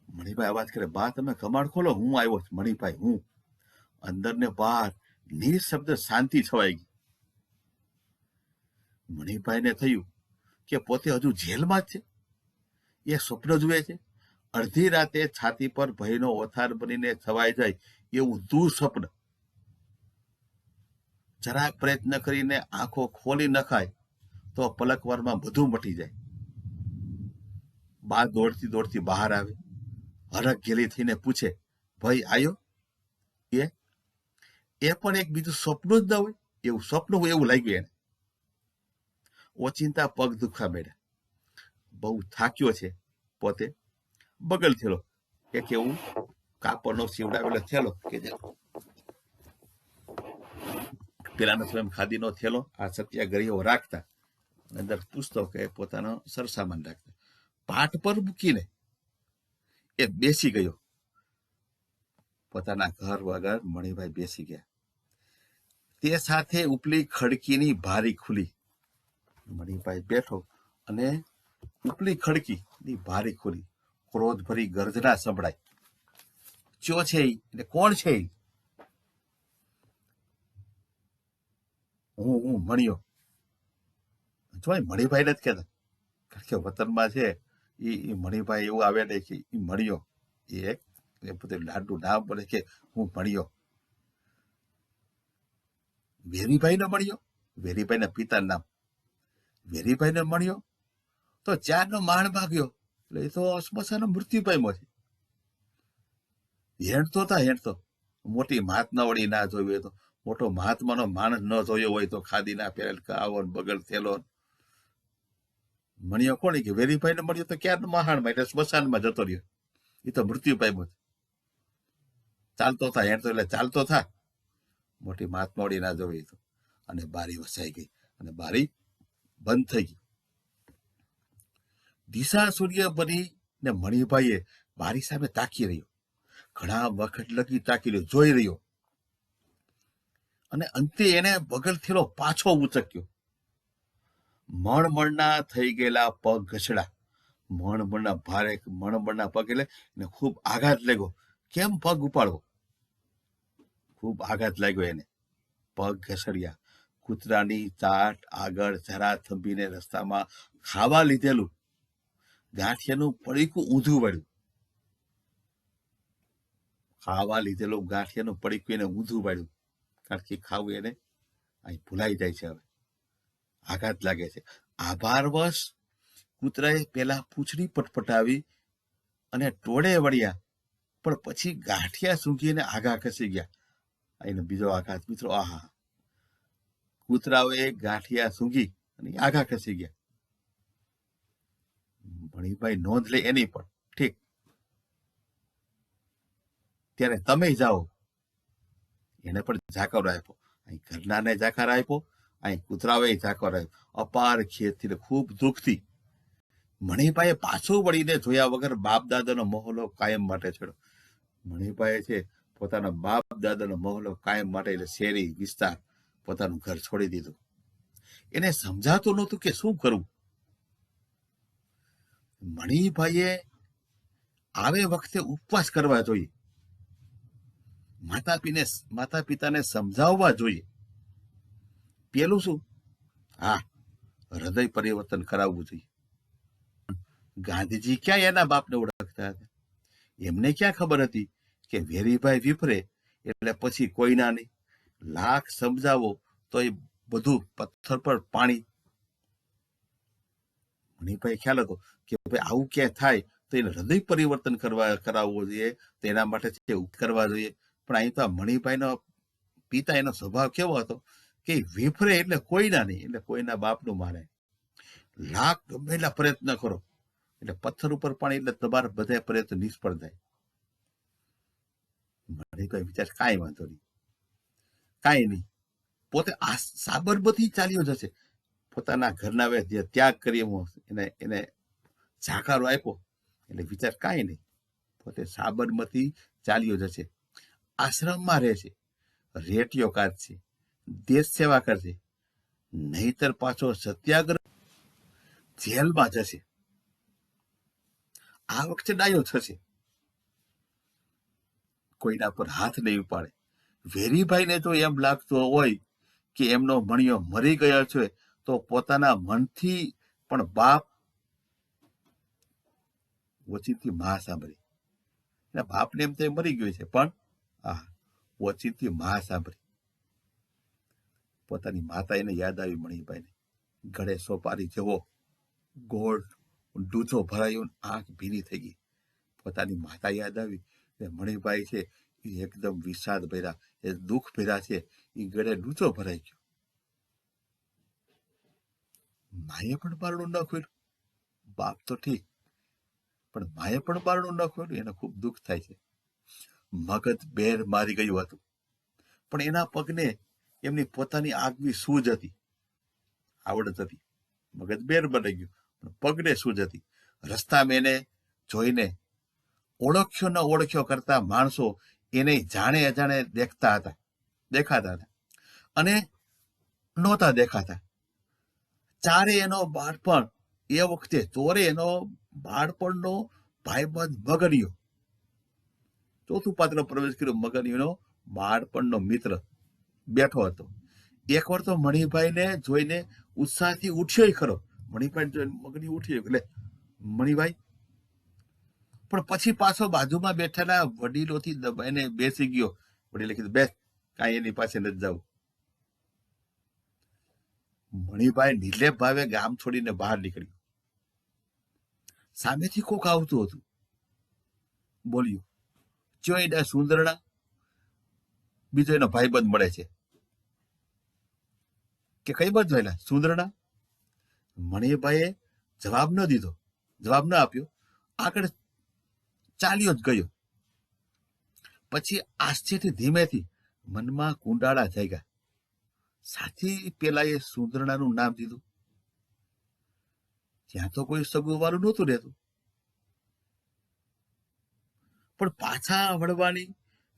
મણિભાઈ અવાજ કરે, બા તમે કમાડ ખોલો, હું આવ્યો છું. મણિભાઈ હું. અંદર ને બહાર નિઃશબ્દ શાંતિ છવાઈ ગઈ. મણિભાઈને થયું કે પોતે હજુ જેલમાં જ છે. એ સ્વપ્ન જુએ છે. અડધી રાતે છાતી પર ભયનો ઓથાર બનીને છવાઈ જાય એવું દુઃસ્વપ્ન. જરાક પ્રયત્ન કરીને આંખો ખોલી નખાય તો પલકવારમાં બધું મટી જાય. બા દોડતી દોડતી બહાર આવે, હરખ ઘેલી થઈને પૂછે, ભાઈ આયો? એ પણ એક બીજું સ્વપ્ન જ ન હોય એવું સ્વપ્ન હોય એવું લાગ્યું એને. ઓચિંતા પગ દુખવા માંડ્યા. બહુ થાક્યો છે પોતે. બગલ થેલો એક એવું કાપડનો સીવડાવેલો થેલો કે પેલાનો સ્વયં ખાદીનો થેલો આ સત્યાગ્રહીઓ રાખતા, અંદર પૂછતો કે પોતાનો સરસામાન રાખતા. પાટ પર મૂકીને એ બેસી ગયો. પોતાના ઘર વગર મણિભાઈ બેસી ગયા. તે સાથે ઉપલી ખડકીની બારી ખુલી. મણિભાઈ બેઠો અને ઉપલી ખડકીની બારી ખુલી. ક્રોધ ભરી ગર્જના સંભળાય. ચો છે એટલે કોણ છે? હું મણિયો. જોય મણિભાઈ નથી કહેતા, કારણ કે વતનમાં છે એ મણિભાઈ એવું આવે ને કે એ મણિયો. એ પોતે લાડુ નામ બોલે કે હું મણિયો. વેરીભાઈ નો મળ્યો, વેરીભાઈ ના પિતા નામ વેરીભાઈ ને મળ્યો તો 4 નો માણ ભાગ્યો એટલે એ તો સ્મશાન મૃત્યુ પામ્યો છે. હેણતો મોટી મહાત્મા વળી ના જોયું હોય તો, મોટો મહાત્માનો માણસ ન જોયો હોય તો ખાદીના પહેરેલ કાવો બગલ થેલો. મળ્યો કોણ કે વેરીભાઈ ને મળ્યો તો ક્યારનો મહાણમાં એટલે સ્મશાનમાં જતો રહ્યો. એ તો મૃત્યુ પામ્યો છે. ચાલતો થા હેણતો એટલે ચાલતો થા, મોટી મહાત્માવડી ના જોવી તો. અને બારી વસાઈ ગઈ અને બારી બંધ થઈ ગઈ. દિશા સૂર્ય બની ને મણિભાઈએ બારી સામે તાકી રહ્યો. ઘણા વખત લગી તાકી રહ્યો, જોઈ રહ્યો. અને અંતે એને બગલ થેલો પાછો ઉચક્યો. મણમણના થઈ ગયેલા પગ ઘસડા, મણબણના ભારે મણબણના પગ એટલે એને ખૂબ આઘાત લાગ્યો. કેમ પગ ઉપાડવો? ખૂબ આઘાત લાગ્યો એને. પગ ઘસડ્યા. કૂતરાની ચાટ આગળ જરા થંભીને રસ્તામાં ખાવા લીધેલું ગાંઠિયાનું પડીકું ઊંધું વાળ્યું. ખાવા લીધેલું ગાંઠિયાનું પડીકું એને ઊંધું વાળ્યું, કારણ કે ખાવું એને અહીં ભૂલાઈ જાય છે. હવે આઘાત લાગે છે. આભારવશ કૂતરાએ પેલા પૂંછડી પટપટાવી અને ટોળે વળ્યા, પણ પછી ગાંઠિયા સૂંઘીને આગા ખસી ગયા. એને બીજો આઘાત મિત્રો. આહા, કૂતરાઓએ ગાંઠિયા સૂંઘી અને આગા ખસી ગયા. મણિભાઈ નોંધ લે એની પણ. ઠીક, ત્યારે તમે જાઓ. એને પણ જાકર આપ્યો. અહીં ઘરનાને જાકર આપ્યો, અહીં કૂતરાઓએ જાકર આપ્યો. અપાર ખેતથી ખૂબ દુઃખથી મણિભાઈએ પાછું વળીને જોયા વગર બાપ દાદાનો મહોલો કાયમ માટે છોડ્યો. મણિભાઈએ છે પોતાના બાપ દાદાનો મહોલો કાયમ માટે એટલે શેરી વિસ્તાર પોતાનું ઘર છોડી દીધું. એને સમજાતું નહોતું કે શું કરવું. મણિભાઈએ આવે વખતે ઉપવાસ કરવા જોઈએ. માતા પિતાને સમજાવવા જોઈએ. પેલું શું? હા, હૃદય પરિવર્તન કરાવવું જોઈએ. ગાંધીજી ક્યાં એના બાપને ઓળખતા હતા? એમને ક્યાં ખબર હતી કે વેરીભાઈ વિફરે એટલે પછી કોઈના નહીં. લાખ સમજાવો તો એ બધું પથ્થર પર પાણી. મણિભાઈ ખ્યાલ હતો કે ભાઈ આવું ક્યાંય થાય તો એને હૃદય પરિવર્તન કરાવવું જોઈએ, તો એના માટે કરવા જોઈએ. પણ અહીં તો મણિભાઈનો પિતા, એનો સ્વભાવ કેવો હતો કે વિફરે એટલે કોઈના નહીં, એટલે કોઈના બાપનું માને. લાખ ગમે એટલા પ્રયત્ન કરો એટલે પથ્થર ઉપર પાણી, એટલે તમારા બધા પ્રયત્ન નિષ્ફળ થાય. મણિભાઈ વિચાર કાંઈ વાંધો નહીં, કાંઈ નહીં. પોતે આ સાબરમતી ચાલ્યો જશે. પોતાના ઘરના જે ત્યાગ કરી એને જાકારો આપ્યો એટલે વિચાર કાંઈ નહીં, પોતે સાબરમતી ચાલ્યો જશે. આશ્રમમાં રહેશે, રેટીઓ કાઢશે, દેશ સેવા કરશે, નહીતર પાછો સત્યાગ્રહ જેલમાં જશે. આ વખતે ડાયો થશે, કોઈના પર હાથ નહીં ઉપાડે. વેરીભાઈને જો એમ લાગતું હોય કે એમનો મણિયો મરી ગયો છે, તો પોતાના મનથી પણ બાપ ઓચિંતી મા સાંભળી. બાપને એમ તો મરી ગયો છે, પણ ઓચિંતી મા સાંભળી. પોતાની માતા એને યાદ આવી મણિભાઈને. ગળે સોપારી જેવો ગોળ ડૂચો ભરાયો, આંખ ભીની થઈ ગઈ. પોતાની માતા યાદ આવી. મણિભાઈ છે એ એકદમ વિષાદ ભર્યા, એ દુઃખ ભર્યા છે, એ ગળે ડૂચો ભરાઈ ગયો. માએ પણ બારણું ન ખોલ્યું. બાપ તો ઠીક, પણ માએ પણ બારણું ન ખોલ્યું. એને ખૂબ દુઃખ થાય છે. મગજ બેર મારી ગયું હતું, પણ એના પગને એમની પોતાની આગવી સૂઝ હતી, આવડત હતી. મગજ બેર બની ગયું, પણ પગને સૂઝ હતી. રસ્તામાં એને જોઈને ઓળખ્યો ન ઓળખ્યો કરતા માણસો એને જાણે અજાણે દેખાતા હતા અને નહોતા દેખાતા. ચારે એનો બાળપણ, એ વખતે ચોરે એનો બાળપણનો ભાઈબંધ મગનિયો, ચોથું પાત્ર પ્રવેશ કર્યો. મગનિયોનો બાળપણનો મિત્ર બેઠો હતો. એક વાર તો મણિભાઈને જોઈને ઉત્સાહથી ઉઠ્યો ખરો. મણિભાઈ જોઈને મગનિયો ઉઠ્યો, એટલે મણિભાઈ. પણ પછી પાછો બાજુમાં બેઠેલા વડીલોથી દબાઈને બેસી ગયો. વડીલે કીધું, બેસ, કાંઈ એની પાસે નથી જવું. મણિભાઈ નિર્લેપ ભાવે ગામ છોડીને બહાર નીકળ્યું. સામેથી કોક આવતું હતું. બોલ્યું, ચોઈડા સુંદરણા, બીજો એનો ભાઈબંધ મળે છે. કે કઈ બાજુ એલા સુંદરણા? મણિભાઈએ જવાબ ન દીધો, જવાબ ન આપ્યો. આગળ ચાલ્યો જ ગયો. પછી આશ્ચર્યથી ધીમેથી મનમાં કુંડાળા જાગ્યા. સાથી પેલા એ સુંદરણાનું નામ દીધું. ત્યાં તો કોઈ સગું વાળું નહોતું રહેતું. પણ પાછા વળવાની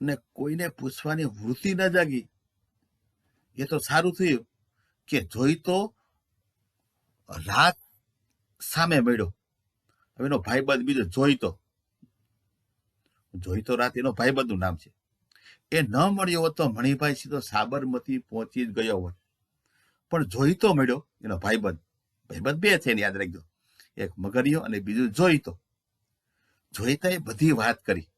ને કોઈને પૂછવાની વૃત્તિ ન જાગી. એ તો સારું થયું કે જોઈ તો રાત સામે મળ્યો. હવે એનો ભાઈબંધ બીજો જોઈતો, જોઈતો રાત એનો ભાઈબંધનું નામ છે. એ ન મળ્યો હોત તો મણિભાઈ સીધો સાબરમતી પહોંચી જ ગયો હોત. પણ જોઈતો મળ્યો એનો ભાઈબંધ. ભાઈબંધ બે છે યાદ રાખજો, એક મગરિયો અને બીજું જોઈતો. જોઈતા એ બધી વાત કરી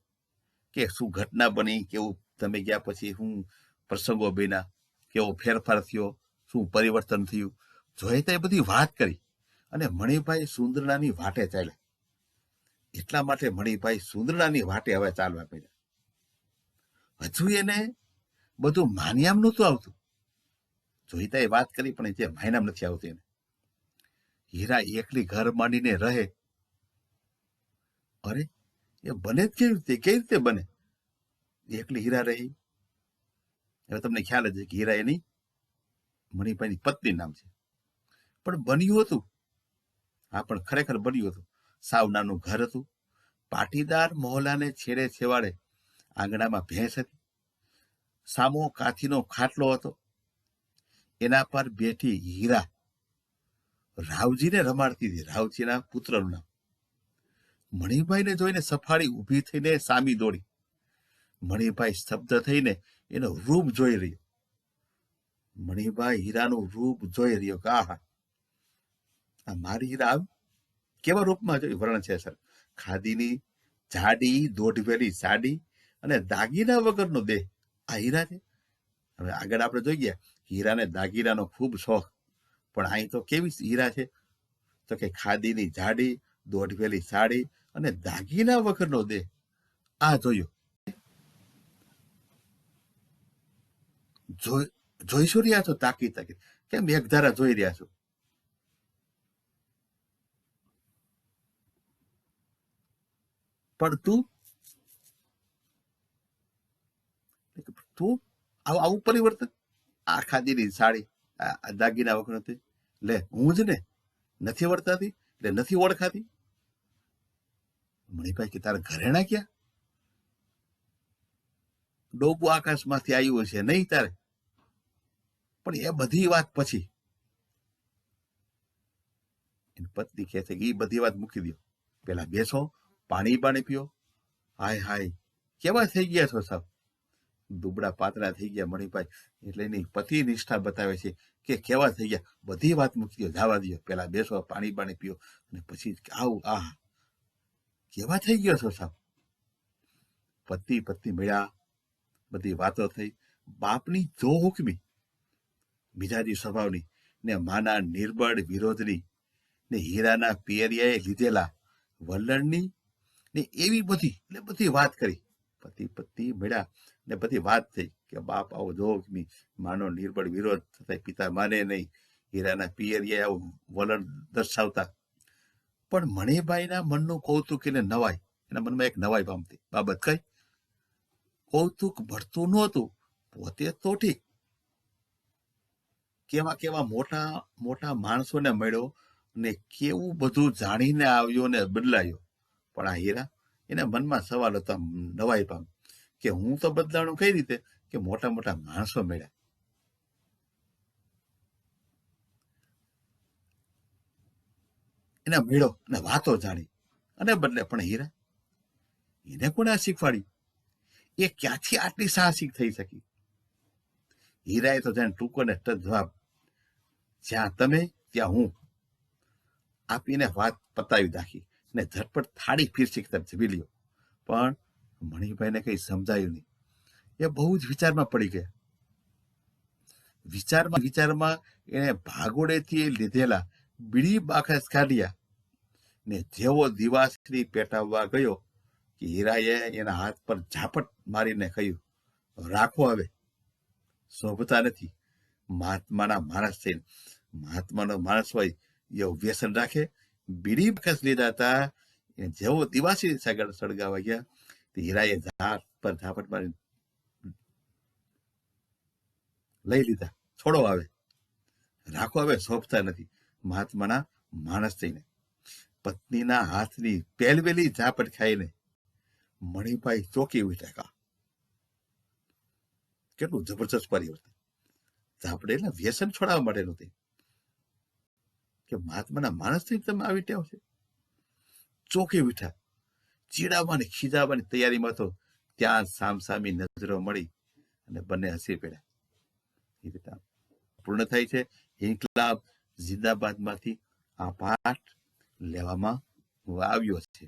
કે શું ઘટના બની, કેવું તમે ગયા પછી શું પ્રસંગો બન્યા, કેવો ફેરફાર થયો, શું પરિવર્તન થયું. જોઈતા એ બધી વાત કરી અને મણિભાઈ સુંદરડાની વાટે ચાલ્યા. એટલા માટે મણિભાઈ સુંદરડાની વાટે હવે ચાલવા પડ્યા. હજુ એને બધું માન્યામ નહોતું આવતું. જોઈતા એ વાત કરી પણ જે માયનામ નથી આવતું એને. હીરા એકલી ઘર માંડીને રહે, અરે એ બને જ કેવી રીતે બને? એકલી હીરા રહી. હવે તમને ખ્યાલ જ છે કે હીરા એની મણિભાઈની પત્ની નામ છે. પણ બન્યું હતું, હા પણ ખરેખર બન્યું હતું. સાવ નાનું ઘર હતું, પાટીદાર મહોલ્લાને છેડે છેવાડે. આંગણામાં ભેંસ હતી, સામો કાથીનો ખાટલો હતો, એના પર બેઠી હીરા રાવજીને રમાડતી હતી. રાવજીના પુત્રનું નામ. મણિભાઈને જોઈને સફાળી ઊભી થઈને સામી દોડી. મણિભાઈ સ્તબ્ધ થઈને એનો રૂપ જોઈ રહ્યો. મણિભાઈ હીરાનું રૂપ જોઈ રહ્યો કે આહા, આ મારી હીરા કેવા રૂપમાં જોઈ વર્ણન છે સર. ખાદીની જાડી દોઢવેલી સાડી અને દાગીના વગરનો દેહ, આ હીરા છે. હવે આગળ આપણે જોઈ ગયા, હીરાને દાગીનાનો ખૂબ શોખ. પણ અહીં તો કેવી હીરા છે તો કે ખાદીની જાડી દોઢવેલી સાડી અને દાગીના વગરનો દેહ. આ જોયું. જોઈ શું રહ્યા છો? તાકી તાકી કેમ એક ધારા જોઈ રહ્યા છો? પણ તું આવું પરિવર્તન, આ ખાદીની સાડી દાગીના વગર નથી, લે હું જ ને નથી વર્તાતી એટલે નથી ઓળખાતી. મણિભાઈ કે તારા ઘરેણા ક્યાં? ડોબું આકાશમાંથી આવ્યું છે નહીં તારે. પણ એ બધી વાત પછી એની પત્ની કહે છે કે એ બધી વાત મૂકી દો, પેલા બેસો, પાણી પીઓ. હાય હાય કેવા થઈ ગયા છો સાહેબ? દુબળા પાતળા થઈ ગયા મણિભાઈ. એટલે એની પતિ નિષ્ઠા બતાવે છે કે કેવા થઈ ગયા. બધી વાત મૂકી દો, જવા દો, પેલા બેસો, પાણી પીઓ અને પછી આવું. આહ કેવા થઈ ગયો છો સાહેબ? પત્ની મળ્યા, બધી વાતો થઈ. બાપની જો હુકમી, મિજાજી સ્વભાવની ને માના નિર્બળ વિરોધની ને હીરાના પિયરિયાએ લીધેલા વલણની ને એવી બધી વાત કરી. પત્ની મળ્યા ને બધી વાત થઈ કે બાપ આવો જોગમી, માનો નિર્બળ વિરોધ થતા પિતા માને નહીં, હીરાના પિયરિયાએ આવું વલણ દર્શાવતા. પણ મણિભાઈના મનનું કૌતુક એને નવાય, એના મનમાં એક નવાઈ પામતી બાબત કઈ, કૌતુક ભળતું નહોતું. પોતે તો ઠીક, કેવા મોટા મોટા માણસોને મળ્યો ને કેવું બધું જાણીને આવ્યો ને બદલાયો. પણ આ હીરા, એના મનમાં સવાલ હતો, નવાઈ પામ કે હું તો બદલાણું કઈ રીતે કે મોટા મોટા માણસો મળ્યા. એના મેળો અને વાતો જાણી અને બદલે. પણ હીરા, એને કોને આ શીખવાડ્યું? એ ક્યાંથી આટલી સાહસિક થઈ શકી? હીરાએ તો જાણે ટૂંકો ને જવાબ, જ્યાં તમે ત્યાં હું આપીને વાત પતાવી નાખી ને ઝટપટ થાળી ફીરસી તરફ જમી લ્યો. પણ મણિભાઈને કઈ સમજાયું નહીં. એ બહુ જ વિચારમાં પડી ગયા. વિચારમાં એને ભાગોળેથી લીધેલા બીડી બાકસ કાઢ્યા ને જેવો દિવાસરી પેટાવવા ગયો કે હીરાએ એના હાથ પર ઝાપટ મારીને કહ્યું, રાખો હવે, શોભતા નથી. મહાત્માના માણસ છે, મહાત્માનો માણસ હોય એવું વ્યસન રાખે. બીડી બાકસ લીધા હતા, જેવો દિવાસરી સાગર સળગાવા ગયા તે હીરાએ ઝાપટ મારી લઈ લીધા. છોડો આવે, રાખો હવે, શોભતા નથી. મહાત્માના માણસ થઈને પત્નીના હાથની પહેલવેલી ઝાપટ ખાઈને મણિભાઈ ચોકી ઉઠ્યા. કેટલું જબરજસ્ત પરિવર્તન! ઝાપડે એટલે વ્યસન છોડાવવા માટે નથી કે મહાત્માના માણસ થઈને તમે આવી ટેવ છે. ચોકે બેઠા, ચીડાવવાની ખીજાવવાની તૈયારીમાં તો ત્યાં સામસામી નજરો મળી અને બંને હસી પડ્યા. એ રીતે પૂર્ણ થાય છે. ઇન્કલાબ જિંદાબાદમાંથી આ પાઠ લેવામાં આવ્યો છે.